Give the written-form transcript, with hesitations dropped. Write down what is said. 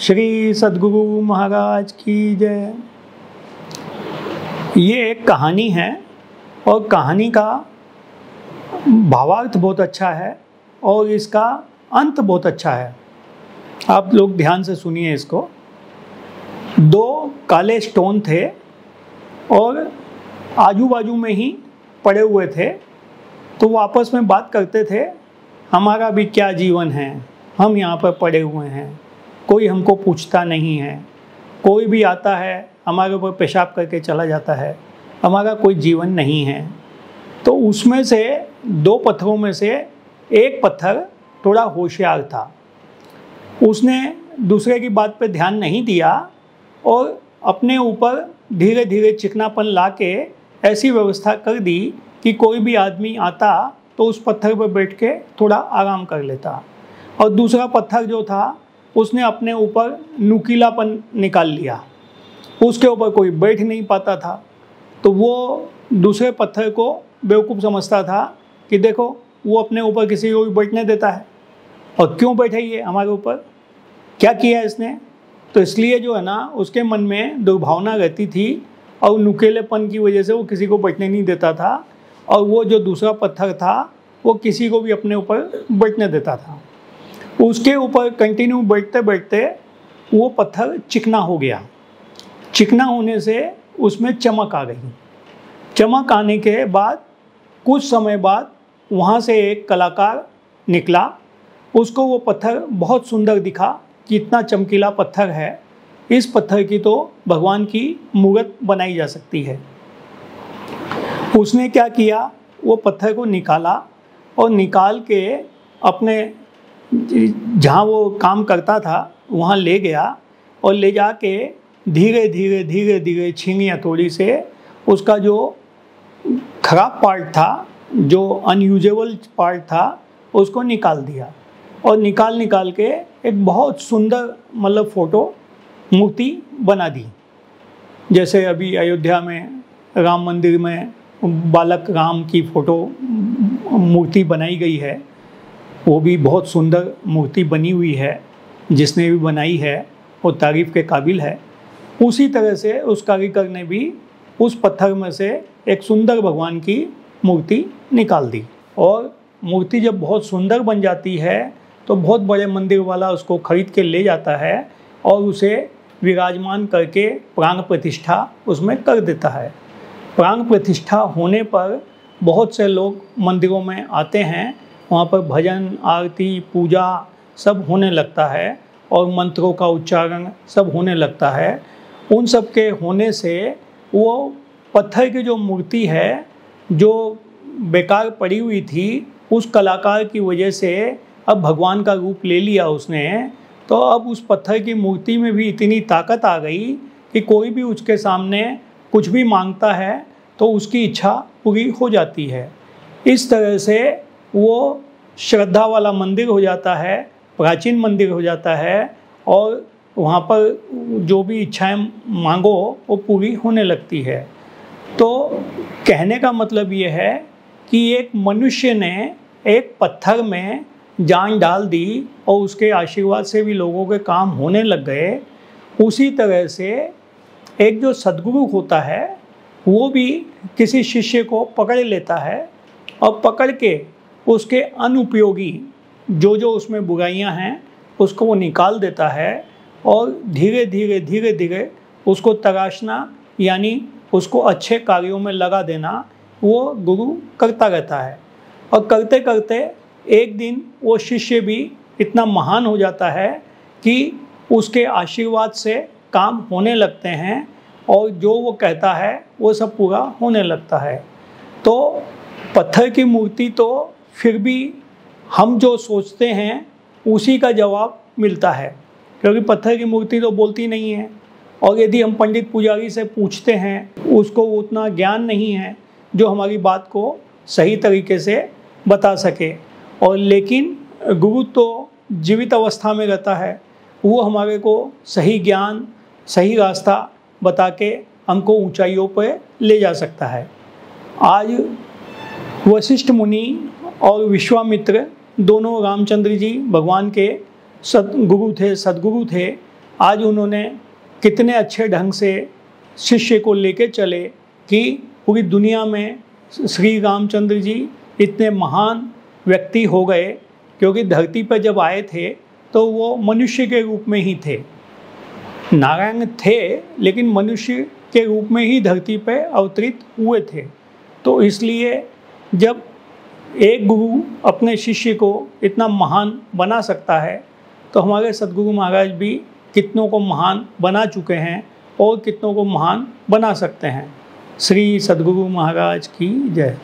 श्री सद्गुरु महाराज की जय। ये एक कहानी है और कहानी का भावार्थ बहुत अच्छा है और इसका अंत बहुत अच्छा है। आप लोग ध्यान से सुनिए इसको। दो काले स्टोन थे और आजू बाजू में ही पड़े हुए थे, तो वो आपस में बात करते थे, हमारा भी क्या जीवन है, हम यहाँ पर पड़े हुए हैं, कोई हमको पूछता नहीं है, कोई भी आता है हमारे ऊपर पेशाब करके चला जाता है, हमारा कोई जीवन नहीं है। तो उसमें से दो पत्थरों में से एक पत्थर थोड़ा होशियार था। उसने दूसरे की बात पर ध्यान नहीं दिया और अपने ऊपर धीरे धीरे चिकनापन ला के ऐसी व्यवस्था कर दी कि कोई भी आदमी आता तो उस पत्थर पर बैठ के थोड़ा आराम कर लेता। और दूसरा पत्थर जो था उसने अपने ऊपर नुकीलापन निकाल लिया, उसके ऊपर कोई बैठ नहीं पाता था। तो वो दूसरे पत्थर को बेवकूफ़ समझता था कि देखो वो अपने ऊपर किसी को भी बैठने देता है, और क्यों बैठे ये हमारे ऊपर, क्या किया इसने। तो इसलिए जो है ना, उसके मन में दुर्भावना रहती थी और नुकीलेपन की वजह से वो किसी को बैठने नहीं देता था। और वो जो दूसरा पत्थर था वो किसी को भी अपने ऊपर बैठने देता था। उसके ऊपर कंटिन्यू बैठते बैठते वो पत्थर चिकना हो गया। चिकना होने से उसमें चमक आ गई। चमक आने के बाद कुछ समय बाद वहाँ से एक कलाकार निकला। उसको वो पत्थर बहुत सुंदर दिखा कि इतना चमकीला पत्थर है, इस पत्थर की तो भगवान की मूर्त बनाई जा सकती है। उसने क्या किया, वो पत्थर को निकाला और निकाल के अपने जहाँ वो काम करता था वहाँ ले गया और ले जाके धीरे धीरे धीरे धीरे छीनी हथौड़ी से उसका जो खराब पार्ट था, जो अनयूजेबल पार्ट था, उसको निकाल दिया। और निकाल के एक बहुत सुंदर मतलब फ़ोटो मूर्ति बना दी। जैसे अभी अयोध्या में राम मंदिर में बालक राम की फ़ोटो मूर्ति बनाई गई है, वो भी बहुत सुंदर मूर्ति बनी हुई है। जिसने भी बनाई है वो तारीफ़ के काबिल है। उसी तरह से उस कारीगर ने भी उस पत्थर में से एक सुंदर भगवान की मूर्ति निकाल दी। और मूर्ति जब बहुत सुंदर बन जाती है तो बहुत बड़े मंदिर वाला उसको खरीद के ले जाता है और उसे विराजमान करके प्राण प्रतिष्ठा उसमें कर देता है। प्राण प्रतिष्ठा होने पर बहुत से लोग मंदिरों में आते हैं, वहाँ पर भजन आरती पूजा सब होने लगता है और मंत्रों का उच्चारण सब होने लगता है। उन सब के होने से वो पत्थर की जो मूर्ति है, जो बेकार पड़ी हुई थी, उस कलाकार की वजह से अब भगवान का रूप ले लिया उसने। तो अब उस पत्थर की मूर्ति में भी इतनी ताकत आ गई कि कोई भी उसके सामने कुछ भी मांगता है तो उसकी इच्छा पूरी हो जाती है। इस तरह से वो श्रद्धा वाला मंदिर हो जाता है, प्राचीन मंदिर हो जाता है, और वहाँ पर जो भी इच्छाएं मांगो वो पूरी होने लगती है। तो कहने का मतलब ये है कि एक मनुष्य ने एक पत्थर में जान डाल दी और उसके आशीर्वाद से भी लोगों के काम होने लग गए। उसी तरह से एक जो सद्गुरु होता है वो भी किसी शिष्य को पकड़ लेता है और पकड़ के उसके अनुपयोगी जो उसमें बुराइयां हैं उसको वो निकाल देता है और धीरे धीरे उसको तराशना, यानी उसको अच्छे कार्यों में लगा देना, वो गुरु करता रहता है। और करते करते एक दिन वो शिष्य भी इतना महान हो जाता है कि उसके आशीर्वाद से काम होने लगते हैं और जो वो कहता है वो सब पूरा होने लगता है। तो पत्थर की मूर्ति तो फिर भी हम जो सोचते हैं उसी का जवाब मिलता है, क्योंकि पत्थर की मूर्ति तो बोलती नहीं है। और यदि हम पंडित पुजारी से पूछते हैं, उसको उतना ज्ञान नहीं है जो हमारी बात को सही तरीके से बता सके। और लेकिन गुरु तो जीवित अवस्था में रहता है, वो हमारे को सही ज्ञान सही रास्ता बता के हमको ऊंचाइयों पर ले जा सकता है। आज वशिष्ठ मुनि और विश्वामित्र दोनों रामचंद्र जी भगवान के सद्गुरु थे। आज उन्होंने कितने अच्छे ढंग से शिष्य को लेके चले कि पूरी दुनिया में श्री रामचंद्र जी इतने महान व्यक्ति हो गए, क्योंकि धरती पर जब आए थे तो वो मनुष्य के रूप में ही थे। नारायण थे लेकिन मनुष्य के रूप में ही धरती पर अवतरित हुए थे। तो इसलिए जब एक गुरु अपने शिष्य को इतना महान बना सकता है, तो हमारे सद्गुरु महाराज भी कितनों को महान बना चुके हैं और कितनों को महान बना सकते हैं। श्री सद्गुरु महाराज की जय।